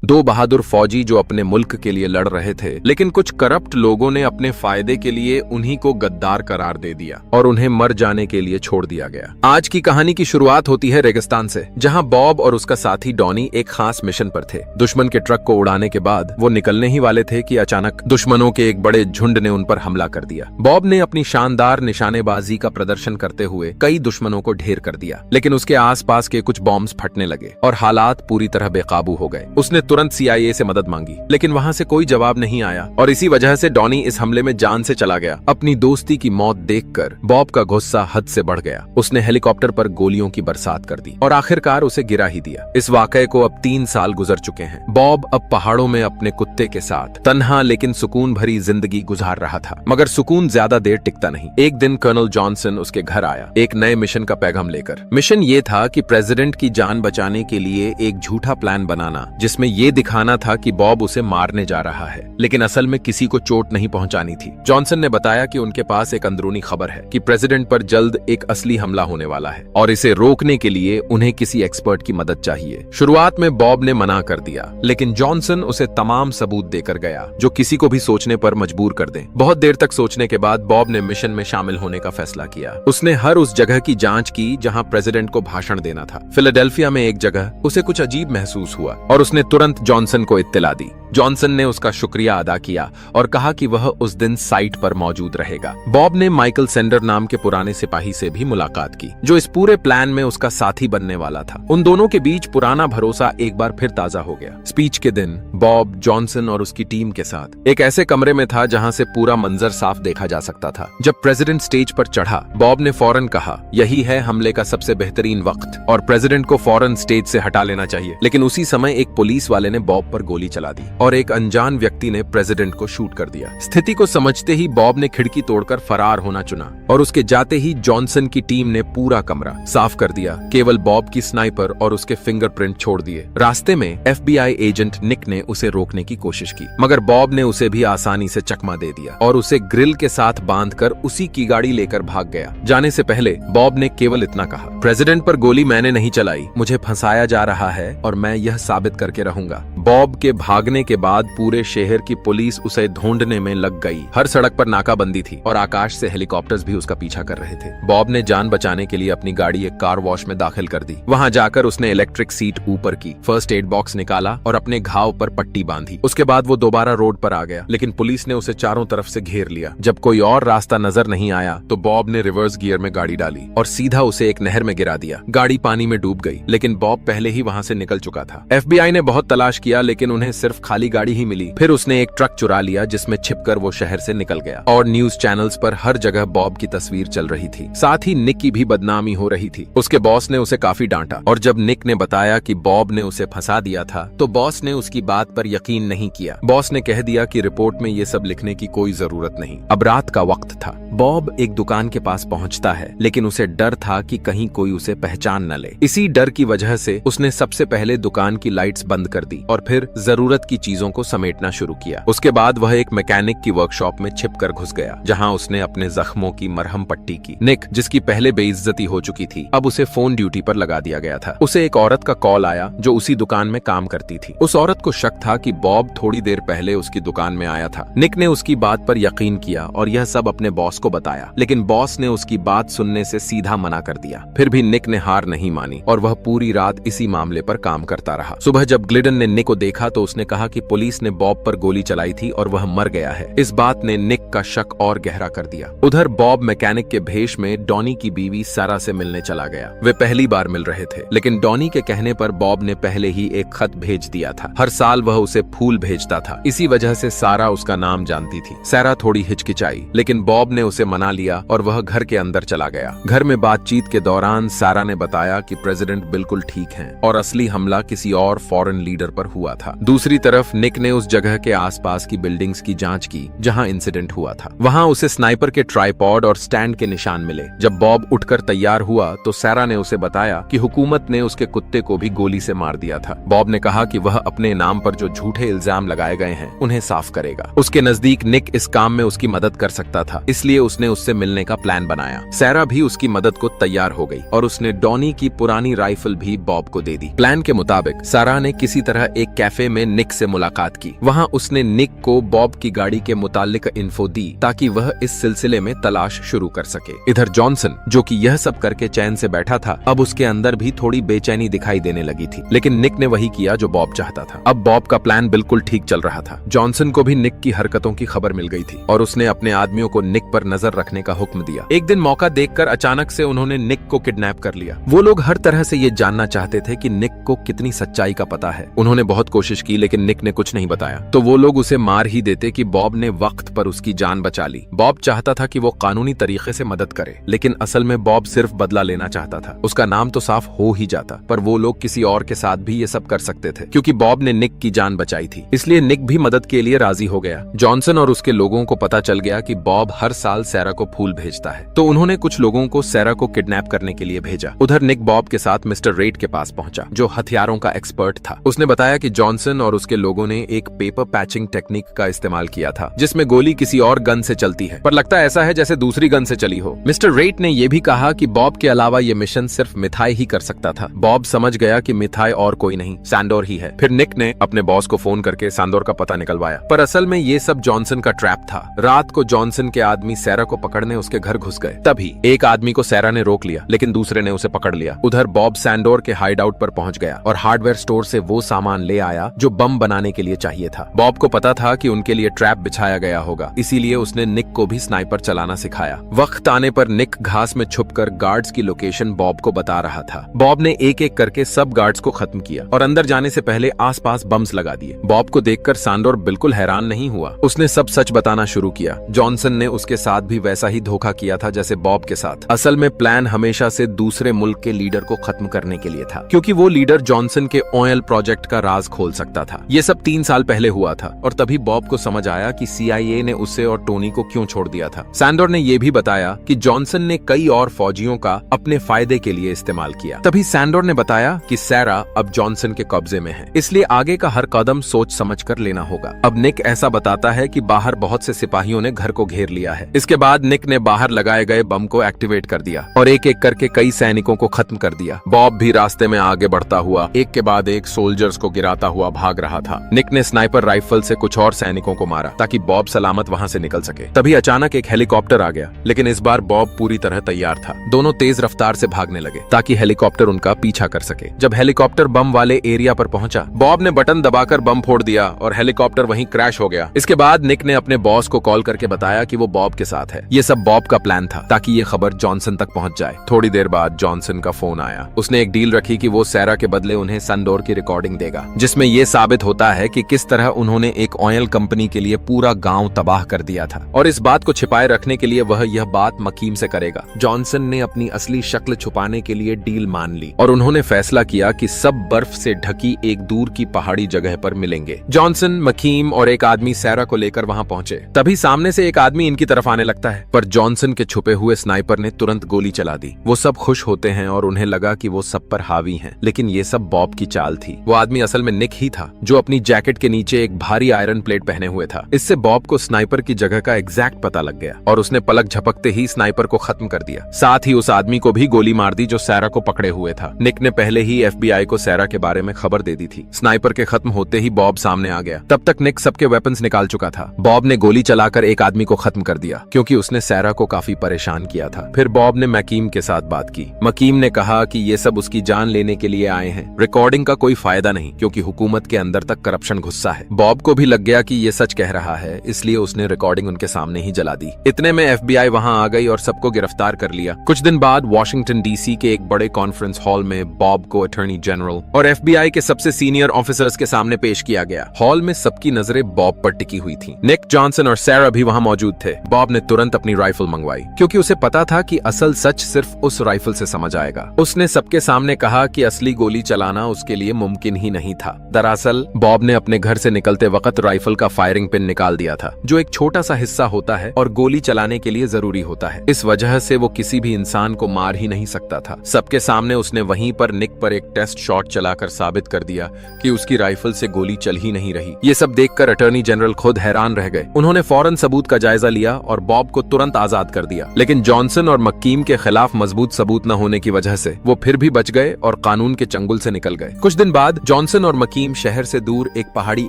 दो बहादुर फौजी जो अपने मुल्क के लिए लड़ रहे थे, लेकिन कुछ करप्ट लोगों ने अपने फायदे के लिए उन्हीं को गद्दार करार दे दिया और उन्हें मर जाने के लिए छोड़ दिया गया। आज की कहानी की शुरुआत होती है रेगिस्तान से, जहां बॉब और उसका साथी डॉनी एक खास मिशन पर थे। दुश्मन के ट्रक को उड़ाने के बाद वो निकलने ही वाले थे कि अचानक दुश्मनों के एक बड़े झुंड ने उन पर हमला कर दिया। बॉब ने अपनी शानदार निशानेबाजी का प्रदर्शन करते हुए कई दुश्मनों को ढेर कर दिया, लेकिन उसके आसपास के कुछ बॉम्ब्स फटने लगे और हालात पूरी तरह बेकाबू हो गए। उसने तुरंत CIA से मदद मांगी, लेकिन वहां से कोई जवाब नहीं आया और इसी वजह से डॉनी इस हमले में जान से चला गया। अपनी दोस्ती की मौत देखकर बॉब का गुस्सा हद से बढ़ गया। उसने हेलीकॉप्टर पर गोलियों की बरसात कर दी और आखिरकार उसे गिरा ही दिया। इस वाकये को अब 3 साल गुजर चुके हैं। बॉब अब पहाड़ों में अपने कुत्ते के साथ तन्हा लेकिन सुकून भरी जिंदगी गुजार रहा था, मगर सुकून ज्यादा देर टिकता नहीं। एक दिन कर्नल जॉनसन उसके घर आया एक नए मिशन का पैगाम लेकर। मिशन ये था कि प्रेसिडेंट की जान बचाने के लिए एक झूठा प्लान बनाना, जिसमें ये दिखाना था कि बॉब उसे मारने जा रहा है, लेकिन असल में किसी को चोट नहीं पहुंचानी थी। जॉनसन ने बताया कि उनके पास एक अंदरूनी खबर है कि प्रेसिडेंट पर जल्द एक असली हमला होने वाला है और इसे रोकने के लिए उन्हें किसी एक्सपर्ट की मदद चाहिए। शुरुआत में बॉब ने मना कर दिया, लेकिन जॉनसन उसे तमाम सबूत देकर गया जो किसी को भी सोचने पर मजबूर कर दें। बहुत देर तक सोचने के बाद बॉब ने मिशन में शामिल होने का फैसला किया। उसने हर उस जगह की जांच की जहां प्रेसिडेंट को भाषण देना था। फिलाडेल्फिया में एक जगह उसे कुछ अजीब महसूस हुआ और उसने तुरंत जॉनसन को इत्तला दी। जॉनसन ने उसका शुक्रिया अदा किया और कहा कि वह उस दिन साइट पर मौजूद रहेगा। बॉब ने माइकल सेंडर नाम के पुराने सिपाही से भी मुलाकात की, जो इस पूरे प्लान में उसका साथी बनने वाला था। उन दोनों के बीच पुराना भरोसा एक बार फिर ताजा हो गया। स्पीच के दिन बॉब, जॉनसन और उसकी टीम के साथ एक ऐसे कमरे में था जहां से पूरा मंजर साफ देखा जा सकता था। जब प्रेसिडेंट स्टेज पर चढ़ा, बॉब ने फौरन कहा, यही है हमले का सबसे बेहतरीन वक्त और प्रेसिडेंट को फौरन स्टेज से हटा लेना चाहिए। लेकिन उसी समय एक पुलिस वाले ने बॉब पर गोली चला दी और एक अनजान व्यक्ति ने प्रेसिडेंट को शूट कर दिया। स्थिति को समझते ही बॉब ने खिड़की तोड़कर फरार होना चुना और उसके जाते ही जॉनसन की टीम ने पूरा कमरा साफ कर दिया, केवल बॉब की स्नाइपर और उसके फिंगरप्रिंट छोड़ दिए। रास्ते में FBI एजेंट निक ने उसे रोकने की कोशिश की, मगर बॉब ने उसे भी आसानी से चकमा दे दिया और उसे ग्रिल के साथ बांधकर उसी की गाड़ी लेकर भाग गया। जाने से पहले बॉब ने केवल इतना कहा, प्रेसिडेंट पर गोली मैंने नहीं चलाई, मुझे फंसाया जा रहा है और मैं यह साबित करके रहूंगा। बॉब के भागने के बाद पूरे शहर की पुलिस उसे ढूंढने में लग गई। हर सड़क पर नाकाबंदी थी और आकाश से हेलीकॉप्टर्स भी उसका पीछा कर रहे थे। बॉब ने जान बचाने के लिए अपनी गाड़ी एक कार वॉश में दाखिल कर दी। वहां जाकर उसने इलेक्ट्रिक सीट ऊपर की, फर्स्ट एड बॉक्स निकाला और अपने घाव पर पट्टी बांधी। उसके बाद वो दोबारा रोड पर आ गया, लेकिन पुलिस ने उसे चारों तरफ से घेर लिया। जब कोई और रास्ता नजर नहीं आया तो बॉब ने रिवर्स गियर में गाड़ी डाली और सीधा उसे एक नहर में गिरा दिया। गाड़ी पानी में डूब गई, लेकिन बॉब पहले ही वहां से निकल चुका था। FBI ने बहुत तलाश किया, लेकिन उन्हें सिर्फ खाली गाड़ी ही मिली। फिर उसने एक ट्रक चुरा लिया जिसमें छिपकर वो शहर से निकल गया और न्यूज चैनल्स पर हर जगह बॉब की तस्वीर चल रही थी। साथ ही निक की भी बदनामी हो रही थी। उसके बॉस ने उसे काफी डांटा और जब निक ने बताया कि बॉब ने उसे फंसा दिया था तो बॉस ने उसकी बात पर यकीन नहीं किया। बॉस ने कह दिया कि रिपोर्ट में ये सब लिखने की कोई जरूरत नहीं। अब रात का वक्त था। बॉब एक दुकान के पास पहुंचता है, लेकिन उसे डर था कि कहीं कोई उसे पहचान न ले। इसी डर की वजह से उसने सबसे पहले दुकान की लाइट्स बंद कर दी और फिर जरूरत की चीजों को समेटना शुरू किया। उसके बाद वह एक मैकेनिक की वर्कशॉप में छिपकर घुस गया, जहां उसने अपने जख्मों की मरहम पट्टी की। निक, जिसकी पहले बेइज्जती हो चुकी थी, अब उसे फोन ड्यूटी पर लगा दिया गया था। उसे एक औरत का कॉल आया जो उसी दुकान में काम करती थी। उस औरत को शक था कि बॉब थोड़ी देर पहले उसकी दुकान में आया था। निक ने उसकी बात पर यकीन किया और यह सब अपने बॉस को बताया, लेकिन बॉस ने उसकी बात सुनने से सीधा मना कर दिया। फिर भी निक ने हार नहीं मानी और वह पूरी रात इसी मामले पर काम करता रहा। सुबह जब ग्लिडन ने निक को देखा तो उसने कहा कि पुलिस ने बॉब पर गोली चलाई थी और वह मर गया है। इस बात ने निक का शक और गहरा कर दिया। उधर बॉब मैकेनिक के भेष में डॉनी की बीवी सारा से मिलने चला गया। वे पहली बार मिल रहे थे, लेकिन डॉनी के कहने पर बॉब ने पहले ही एक खत भेज दिया था। हर साल वह उसे फूल भेजता था, इसी वजह से सारा उसका नाम जानती थी। सारा थोड़ी हिचकिचाई, लेकिन बॉब ने उसे मना लिया और वह घर के अंदर चला गया। घर में बातचीत के दौरान सारा ने बताया कि प्रेसिडेंट बिल्कुल ठीक हैं और असली हमला किसी और फॉरेन लीडर पर हुआ था। दूसरी तरफ तरफ निक ने उस जगह के आसपास की बिल्डिंग्स की जांच की जहां इंसिडेंट हुआ था। वहां उसे स्नाइपर के ट्राइपॉड और स्टैंड के निशान मिले। जब बॉब उठकर तैयार हुआ तो सैरा ने उसे बताया कि हुकूमत ने उसके कुत्ते को भी गोली से मार दिया था। बॉब ने कहा कि वह अपने नाम पर जो झूठे इल्जाम लगाए गए हैं उन्हें साफ करेगा। उसके नजदीक निक इस काम में उसकी मदद कर सकता था, इसलिए उसने उससे मिलने का प्लान बनाया। सैरा भी उसकी मदद को तैयार हो गई और उसने डॉनी की पुरानी राइफल भी बॉब को दे दी। प्लान के मुताबिक सैरा ने किसी तरह एक कैफे में निक से मुलाकात की। वहां उसने निक को बॉब की गाड़ी के मुतालिक इन्फो दी ताकि वह इस सिलसिले में तलाश शुरू कर सके। इधर जॉनसन, जो कि यह सब करके चैन से बैठा था, अब उसके अंदर भी थोड़ी बेचैनी दिखाई देने लगी थी। लेकिन निक ने वही किया जो बॉब चाहता था। अब बॉब का प्लान बिल्कुल ठीक चल रहा था। जॉनसन को भी निक की हरकतों की खबर मिल गई थी और उसने अपने आदमियों को निक पर नजर रखने का हुक्म दिया। एक दिन मौका देखकर अचानक से उन्होंने निक को किडनैप कर लिया। वो लोग हर तरह से ये जानना चाहते थे कि निक को कितनी सच्चाई का पता है। उन्होंने बहुत कोशिश की लेकिन निक ने कुछ नहीं बताया, तो वो लोग उसे मार ही देते कि बॉब ने वक्त पर उसकी जान बचा ली। बॉब चाहता था कि वो कानूनी तरीके से मदद करे, लेकिन असल में बॉब सिर्फ बदला लेना चाहता था। उसका नाम तो साफ हो ही जाता, पर वो लोग किसी और के साथ भी ये सब कर सकते थे क्योंकि बॉब ने निक की जान बचाई थी। इसलिए निक भी मदद के लिए राजी हो गया। जॉनसन और उसके लोगों को पता चल गया कि बॉब हर साल सैरा को फूल भेजता है, तो उन्होंने कुछ लोगों को सैरा को किडनैप करने के लिए भेजा। उधर निक बॉब के साथ मिस्टर रेड के पास पहुंचा, जो हथियारों का एक्सपर्ट था। उसने बताया कि जॉनसन और उसके लोगों ने एक पेपर पैचिंग टेक्निक का इस्तेमाल किया था, जिसमें गोली किसी और गन से चलती है, पर लगता ऐसा है जैसे दूसरी गन से चली हो। मिस्टर रेड ने यह भी कहा कि बॉब के अलावा ये मिशन सिर्फ मिथाई ही कर सकता था। बॉब समझ गया कि मिथाई और कोई नहीं, सैंडोर ही है। फिर निक ने अपने बॉस को फोन करके सैंडोर का पता निकलवाया, पर असल में ये सब जॉनसन का ट्रैप था। रात को जॉनसन के आदमी सैरा को पकड़ने उसके घर घुस गए। तभी एक आदमी को सैरा ने रोक लिया, लेकिन दूसरे ने उसे पकड़ लिया। उधर बॉब सैंडोर के हाइडआउट पर पहुंच गया और हार्डवेयर स्टोर से वो सामान ले आया जो बम बनाने के लिए चाहिए था। बॉब को पता था कि उनके लिए ट्रैप बिछाया गया होगा, इसीलिए उसने निक को भी स्नाइपर चलाना सिखाया। वक्त आने पर निक घास में छुपकर गार्ड्स की लोकेशन बॉब को बता रहा था। बॉब ने एक एक करके सब गार्ड्स को खत्म किया और अंदर जाने से पहले आसपास बम्स लगा दिए। बॉब को देखकर सैंडोर बिल्कुल हैरान नहीं हुआ। उसने सब सच बताना शुरू किया। जॉनसन ने उसके साथ भी वैसा ही धोखा किया था जैसे बॉब के साथ। असल में प्लान हमेशा से दूसरे मुल्क के लीडर को खत्म करने के लिए था, क्योंकि वो लीडर जॉनसन के ऑयल प्रोजेक्ट का राज खोल सकता था। ये सब 3 साल पहले हुआ था और तभी बॉब को समझ आया कि CIA ने उसे और टोनी को क्यों छोड़ दिया था। सैंडोर ने यह भी बताया कि जॉनसन ने कई और फौजियों का अपने फायदे के लिए इस्तेमाल किया। तभी सैंडोर ने बताया कि सैरा अब जॉनसन के कब्जे में है, इसलिए आगे का हर कदम सोच समझ कर लेना होगा। अब निक ऐसा बताता है कि बाहर बहुत से सिपाहियों ने घर को घेर लिया है। इसके बाद निक ने बाहर लगाए गए बम को एक्टिवेट कर दिया और एक एक करके कई सैनिकों को खत्म कर दिया। बॉब भी रास्ते में आगे बढ़ता हुआ एक के बाद एक सोल्जर्स को गिराता हुआ भाग रहा था। निक ने स्नाइपर राइफल से कुछ और सैनिकों को मारा ताकि बॉब सलामत वहां से निकल सके। तभी अचानक एक हेलीकॉप्टर आ गया, लेकिन इस बार बॉब पूरी तरह तैयार था। दोनों तेज रफ्तार से भागने लगे ताकि हेलीकॉप्टर उनका पीछा कर सके। जब हेलीकॉप्टर बम वाले एरिया पर पहुंचा, बॉब ने बटन दबाकर बम फोड़ दिया और हेलीकॉप्टर वहीं क्रैश हो गया। इसके बाद निक ने अपने बॉस को कॉल करके बताया कि वो बॉब के साथ है। ये सब बॉब का प्लान था ताकि ये खबर जॉनसन तक पहुंच जाए। थोड़ी देर बाद जॉनसन का फोन आया। उसने एक डील रखी कि वो सैरा के बदले उन्हें सैंडोर की रिकॉर्डिंग देगा, जिसमें ये साबित होता है कि किस तरह उन्होंने एक ऑयल कंपनी के लिए पूरा गांव तबाह कर दिया था, और इस बात को छिपाए रखने के लिए वह यह बात मकीम से करेगा। जॉनसन ने अपनी असली शक्ल छुपाने के लिए डील मान ली और उन्होंने फैसला किया कि सब बर्फ से ढकी एक दूर की पहाड़ी जगह पर मिलेंगे। जॉनसन, मकीम और एक आदमी सैरा को लेकर वहां पहुंचे। तभी सामने से एक आदमी इनकी तरफ आने लगता है, पर जॉनसन के छुपे हुए स्नाइपर ने तुरंत गोली चला दी। वो सब खुश होते हैं और उन्हें लगा कि वो सब पर हावी हैं, लेकिन ये सब बॉब की चाल थी। वो आदमी असल में निक ही था, जो अपनी जैकेट के नीचे एक भारी आयरन प्लेट पहने हुए था। इससे बॉब को स्नाइपर की जगह का एग्जैक्ट पता लग गया और उसने पलक झपकते ही स्नाइपर को खत्म कर दिया। साथ ही उस आदमी को भी गोली मार दी जो सैरा को पकड़े हुए था। निक ने पहले ही FBI को सैरा के बारे में खबर दे दी थी। स्नाइपर के खत्म होते ही बॉब सामने आ गया। तब तक निक सबके वेपन्स निकाल चुका था। बॉब ने गोली चलाकर एक आदमी को खत्म कर दिया, क्योंकि उसने सैरा को काफी परेशान किया था। फिर बॉब ने मकीम के साथ बात की। मकीम ने कहा कि ये सब उसकी जान लेने के लिए आए हैं। रिकॉर्डिंग का कोई फायदा नहीं, क्योंकि हुकूमत के अंदर तक करप्शन घुसा है। बॉब को भी लग गया कि ये सच कह रहा है, इसलिए उसने रिकॉर्डिंग उनके सामने ही जला दी। इतने में FBI वहां आ गई और सबको गिरफ्तार कर लिया। कुछ दिन बाद वॉशिंगटन DC के एक बड़े कॉन्फ्रेंस हॉल में बॉब को अटॉर्नी जनरल और FBI के सबसे सीनियर ऑफिसर्स के सामने पेश किया गया। हॉल में सबकी नजरें बॉब पर टिकी हुई थी। निक, जॉनसन और सैरा भी वहां मौजूद थे। बॉब ने तुरंत अपनी राइफल मंगवाई, क्योंकि उसे पता था कि असल सच सिर्फ उस राइफल से समझ आएगा। उसने सबके सामने कहा कि असली गोली चलाना उसके लिए मुमकिन ही नहीं था। दरअसल बॉब बॉब ने अपने घर से निकलते वक्त राइफल का फायरिंग पिन निकाल दिया था, जो एक छोटा सा हिस्सा होता है और गोली चलाने के लिए जरूरी होता है। इस वजह से वो किसी भी इंसान को मार ही नहीं सकता था। सबके सामने उसने वहीं पर निक पर एक टेस्ट शॉट चलाकर साबित कर दिया कि उसकी राइफल से गोली चल ही नहीं रही। ये सब देखकर अटॉर्नी जनरल खुद हैरान रह गए। उन्होंने फौरन सबूत का जायजा लिया और बॉब को तुरंत आजाद कर दिया। लेकिन जॉनसन और मक्कीम के खिलाफ मजबूत सबूत न होने की वजह से वो फिर भी बच गए और कानून के चंगुल से निकल गए। कुछ दिन बाद जॉनसन और मकीम शहर से दूर एक पहाड़ी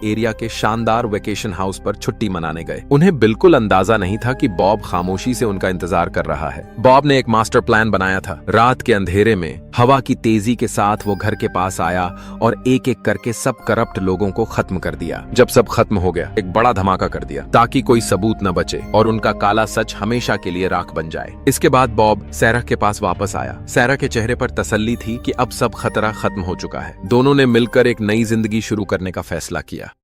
एरिया के शानदार वेकेशन हाउस पर छुट्टी मनाने गए। उन्हें बिल्कुल अंदाजा नहीं था कि बॉब खामोशी से उनका इंतजार कर रहा है। बॉब ने एक मास्टर प्लान बनाया था। रात के अंधेरे में हवा की तेजी के साथ वो घर के पास आया और एक एक करके सब करप्ट लोगों को खत्म कर दिया। जब सब खत्म हो गया, एक बड़ा धमाका कर दिया ताकि कोई सबूत न बचे और उनका काला सच हमेशा के लिए राख बन जाए। इसके बाद बॉब सैरा के पास वापस आया। सैरा के चेहरे पर तसल्ली थी कि अब सब खतरा खत्म हो चुका है। दोनों ने मिलकर एक नई जिंदगी शुरू करने का फैसला किया।